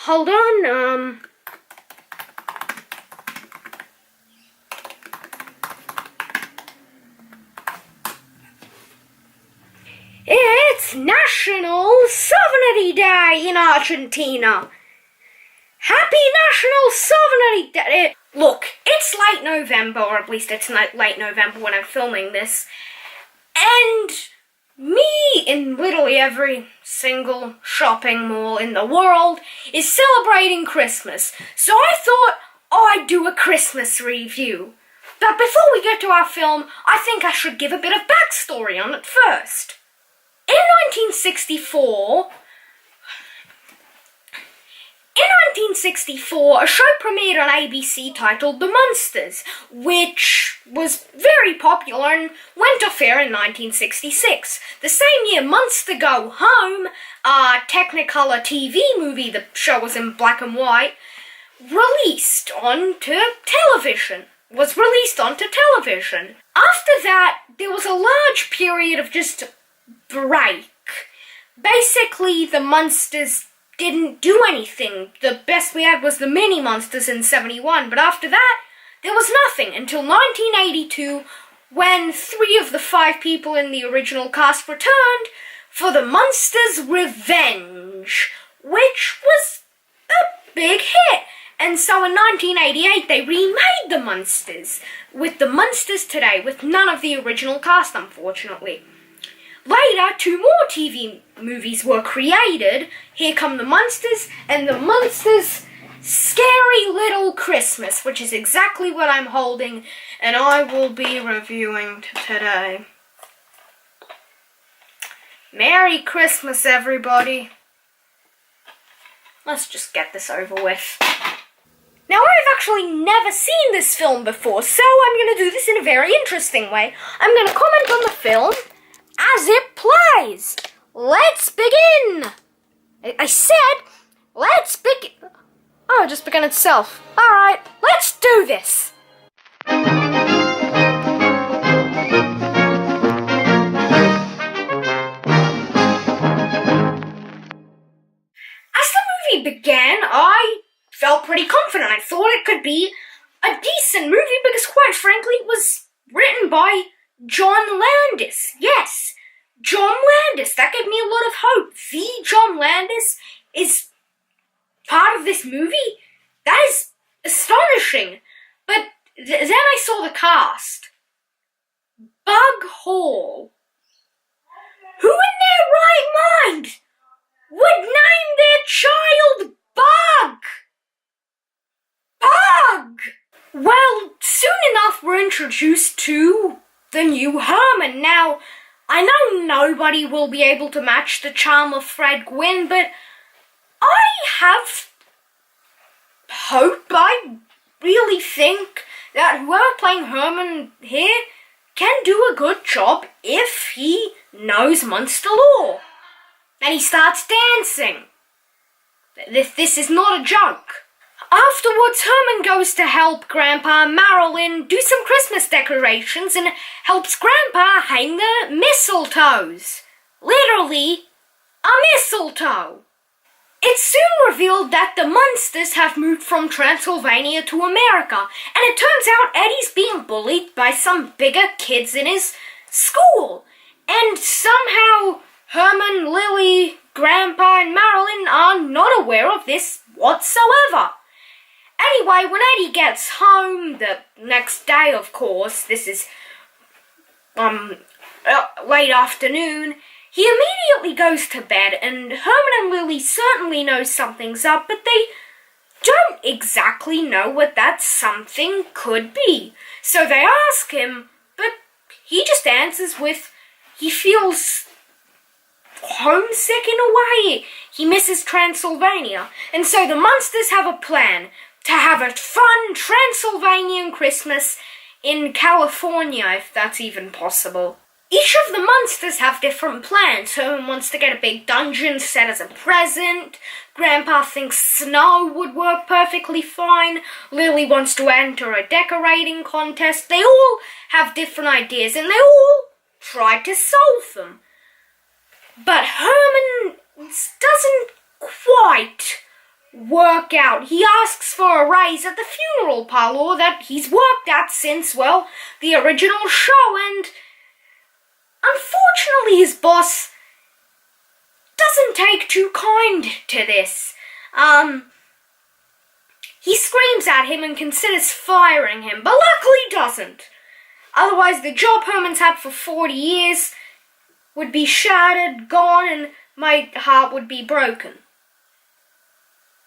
hold on, It's National Sovereignty Day in Argentina. Happy National Sovereignty Day. Look, it's late November, or at least it's not late November when I'm filming this. And me in literally every single shopping mall in the world is celebrating Christmas. So I thought I'd do a Christmas review. But before we get to our film, I think I should give a bit of backstory on it first. In 1964, a show premiered on ABC titled The Munsters, which was very popular and went off air in 1966. The same year, Munster Go Home, a Technicolor TV movie, the show was in black and white, was released onto television. After that, there was a large period of just break. Basically, the Munsters didn't do anything. The best we had was the mini Munsters in 71, but after that, there was nothing until 1982, when 3 of the 5 people in the original cast returned for the Munsters Revenge, which was a big hit. And so in 1988, they remade the Munsters, with the Munsters today, with none of the original cast, unfortunately. Later, 2 more TV movies were created. Here Come the Munsters and the Munsters' Scary Little Christmas, which is exactly what I'm holding and I will be reviewing today. Merry Christmas, everybody. Let's just get this over with. Now, I've actually never seen this film before, so I'm going to do this in a very interesting way. I'm going to comment on the film as it plays. Let's begin. I said, let's begin. Oh, it just began itself. All right, let's do this. As the movie began, I felt pretty confident. I thought it could be a decent movie because, quite frankly, it was written by John Landis. Yes, John Landis. That gave me a lot of hope. The John Landis is part of this movie? That is astonishing. But then I saw the cast. Bug Hall. Who in their right mind would name their child Bug? Bug! Well, soon enough we're introduced to the new Herman. Now, I know nobody will be able to match the charm of Fred Gwynn, but I have hope. I really think that whoever playing Herman here can do a good job if he knows Munster lore. And he starts dancing. This is not a joke. Afterwards, Herman goes to help Grandpa Marilyn do some Christmas decorations and helps Grandpa hang the mistletoes. Literally, a mistletoe. It's soon revealed that the Munsters have moved from Transylvania to America, and it turns out Eddie's being bullied by some bigger kids in his school. And somehow Herman, Lily, Grandpa, and Marilyn are not aware of this whatsoever. Anyway, when Eddie gets home, the next day, of course, this is late afternoon, he immediately goes to bed, and Herman and Lily certainly know something's up, but they don't exactly know what that something could be. So they ask him, but he just answers with, he feels homesick in a way. He misses Transylvania. And so the Munsters have a plan to have a fun Transylvanian Christmas in California, if that's even possible. Each of the Munsters have different plans. Herman wants to get a big dungeon set as a present. Grandpa thinks snow would work perfectly fine. Lily wants to enter a decorating contest. They all have different ideas and they all try to solve them. But Herman doesn't quite work out. He asks for a raise at the funeral parlor that he's worked at since, well, the original show, and unfortunately his boss doesn't take too kind to this. He screams at him and considers firing him, but luckily doesn't. Otherwise, the job Herman's had for 40 years would be shattered, gone, and my heart would be broken.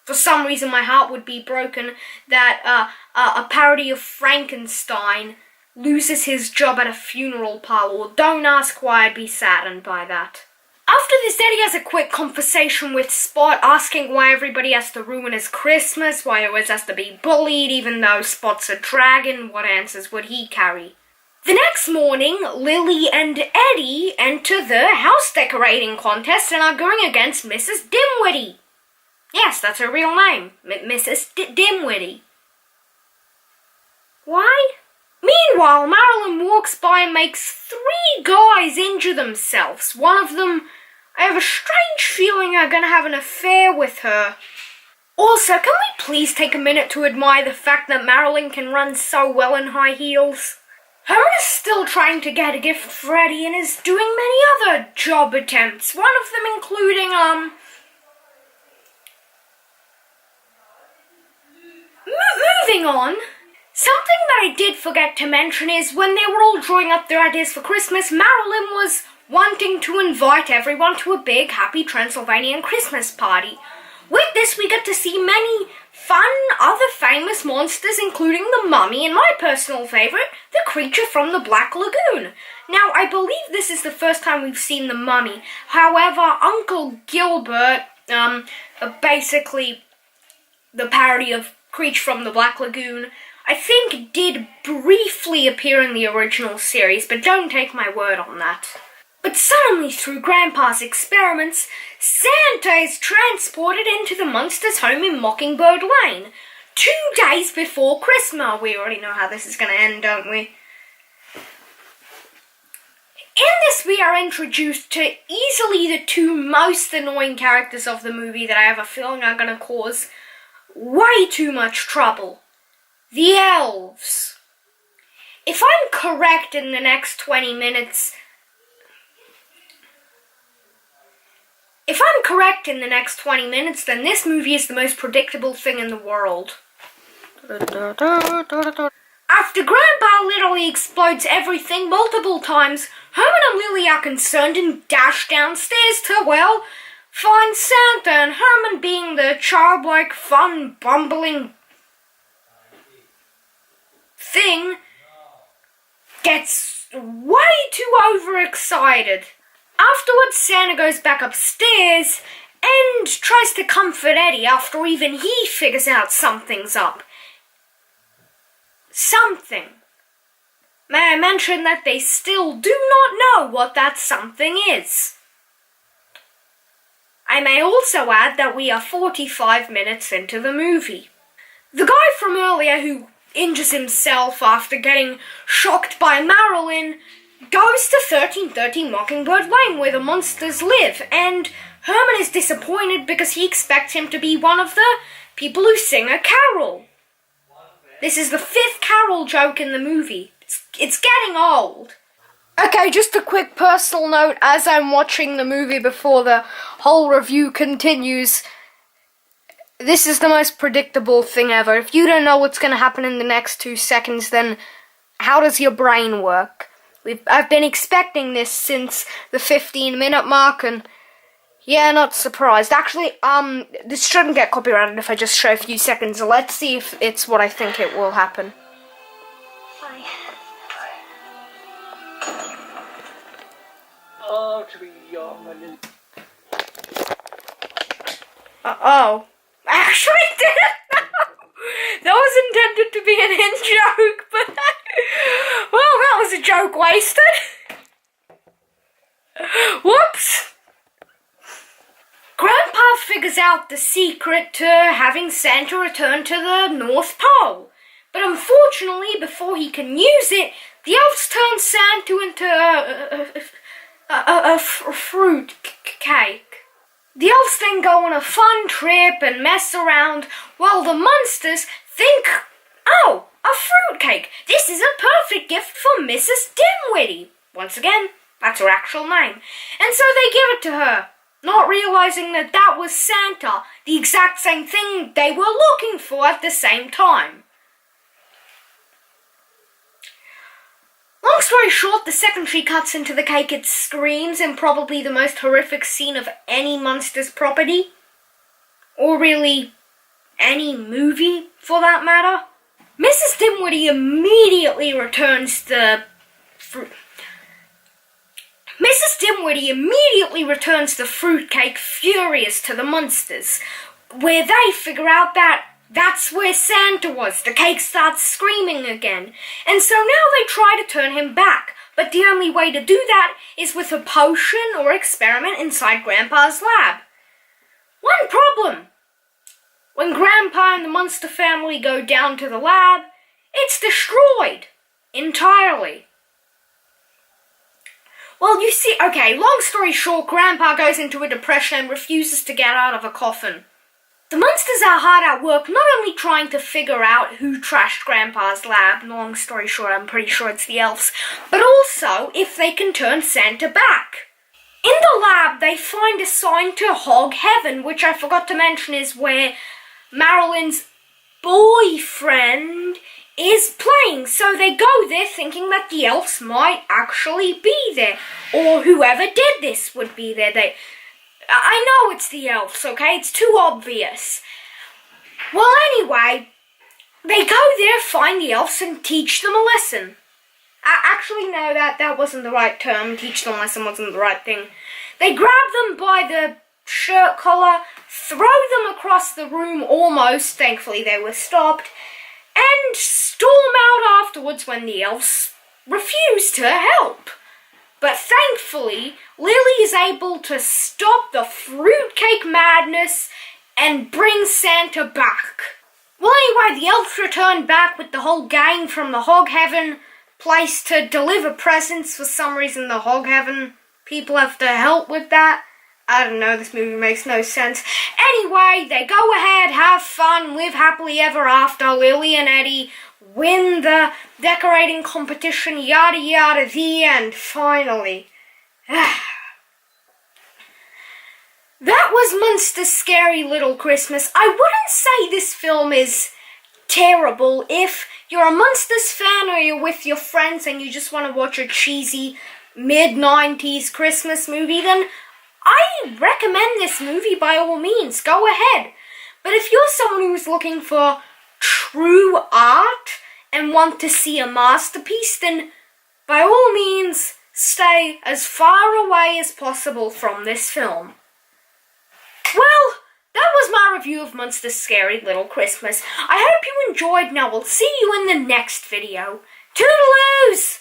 For some reason, my heart would be broken that a parody of Frankenstein loses his job at a funeral parlor. Don't ask why I'd be saddened by that. After this, Eddie has a quick conversation with Spot, asking why everybody has to ruin his Christmas, why he always has to be bullied, even though Spot's a dragon. What answers would he carry? The next morning, Lily and Eddie enter the house decorating contest and are going against Mrs. Dimwitty. Yes, that's her real name, Mrs. Dimwitty. Why? Meanwhile, Marilyn walks by and makes 3 guys injure themselves. One of them, I have a strange feeling are going to have an affair with her. Also, can we please take a minute to admire the fact that Marilyn can run so well in high heels? Herman is still trying to get a gift for Eddie and is doing many other job attempts. One of them including, moving on. Something that I did forget to mention is when they were all drawing up their ideas for Christmas, Marilyn was wanting to invite everyone to a big, happy Transylvanian Christmas party. With this, we get to see many fun other famous monsters, including the Mummy and my personal favourite, the creature from the Black Lagoon. Now, I believe this is the first time we've seen the Mummy. However, Uncle Gilbert, basically the parody of Creature from the Black Lagoon, I think did briefly appear in the original series, but don't take my word on that. But suddenly, through Grandpa's experiments, Santa is transported into the Munsters' home in Mockingbird Lane, 2 days before Christmas. We already know how this is going to end, don't we? In this, we are introduced to easily the 2 most annoying characters of the movie that I have a feeling are going to cause way too much trouble. The elves. If I'm correct in the next 20 minutes, then this movie is the most predictable thing in the world. After Grandpa literally explodes everything multiple times, Herman and Lily are concerned and dash downstairs to, well, find Santa, and Herman, being the childlike, fun, bumbling thing, gets way too overexcited. Afterwards, Santa goes back upstairs and tries to comfort Eddie after even he figures out something's up. Something. May I mention that they still do not know what that something is. I may also add that we are 45 minutes into the movie. The guy from earlier who injures himself after getting shocked by Marilyn goes to 1330 Mockingbird Lane where the monsters live, and Herman is disappointed because he expects him to be one of the people who sing a carol. This is the 5th carol joke in the movie. It's getting old. Okay, just a quick personal note as I'm watching the movie before the whole review continues. This is the most predictable thing ever. If you don't know what's going to happen in the next 2 seconds, then how does your brain work? I've been expecting this since the 15-minute mark, and yeah, not surprised. Actually, this shouldn't get copyrighted if I just show a few seconds. Let's see if it's what I think it will happen. Hi. Oh, to be young and Oh. I actually didn't know. That was intended to be an in-joke, but well, that was a joke wasted. Whoops. Grandpa figures out the secret to having Santa return to the North Pole. But unfortunately, before he can use it, the elves turn Santa into a fruit cake. The elves then go on a fun trip and mess around, while the Munsters think, oh, a fruitcake! This is a perfect gift for Mrs. Dimwitty. Once again, that's her actual name. And so they give it to her, not realizing that that was Santa, the exact same thing they were looking for at the same time. Long story short, the second she cuts into the cake, it screams in probably the most horrific scene of any Munsters property. Or really, any movie, for that matter. Mrs. Dimwitty immediately returns the fruitcake furious to the Munsters, where they figure out that that's where Santa was. The cake starts screaming again. And so now they try to turn him back. But the only way to do that is with a potion or experiment inside Grandpa's lab. One problem. When Grandpa and the Munster family go down to the lab, it's destroyed. Entirely. Well, you see, okay, long story short, Grandpa goes into a depression and refuses to get out of a coffin. The Munsters are hard at work, not only trying to figure out who trashed Grandpa's lab, long story short, I'm pretty sure it's the elves, but also if they can turn Santa back. In the lab, they find a sign to Hog Heaven, which I forgot to mention is where Marilyn's boyfriend is playing. So they go there thinking that the elves might actually be there, or whoever did this would be there. I know it's the elves, okay? It's too obvious. Well, anyway, they go there, find the elves, and teach them a lesson. Actually, no, that wasn't the right term. Teach them a lesson wasn't the right thing. They grab them by the shirt collar, throw them across the room almost, thankfully they were stopped, and storm out afterwards when the elves refuse to help. But thankfully, Lily is able to stop the fruitcake madness and bring Santa back. Well, anyway, the elves return back with the whole gang from the Hog Heaven place to deliver presents. For some reason, the Hog Heaven people have to help with that. I don't know, this movie makes no sense. Anyway, they go ahead, have fun, live happily ever after. Lily and Eddie win the decorating competition, yada yada, the end, finally. That was Munster's Scary Little Christmas. I wouldn't say this film is terrible. If you're a Munsters fan or you're with your friends and you just want to watch a cheesy mid-90s Christmas movie, then I recommend this movie by all means. Go ahead. But if you're someone who's looking for true art and want to see a masterpiece, then by all means stay as far away as possible from this film. Well, that was my review of Munster's Scary Little Christmas. I hope you enjoyed, and I will see you in the next video. Toodaloos!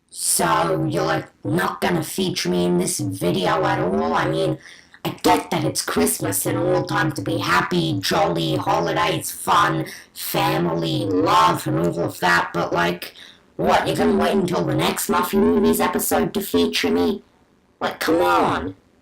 So, you're not gonna feature me in this video at all? I mean, I get that it's Christmas and all time to be happy, jolly, holidays, fun, family, love, and all of that, but what, you're gonna wait until the next Muffy Movies episode to feature me? Come on!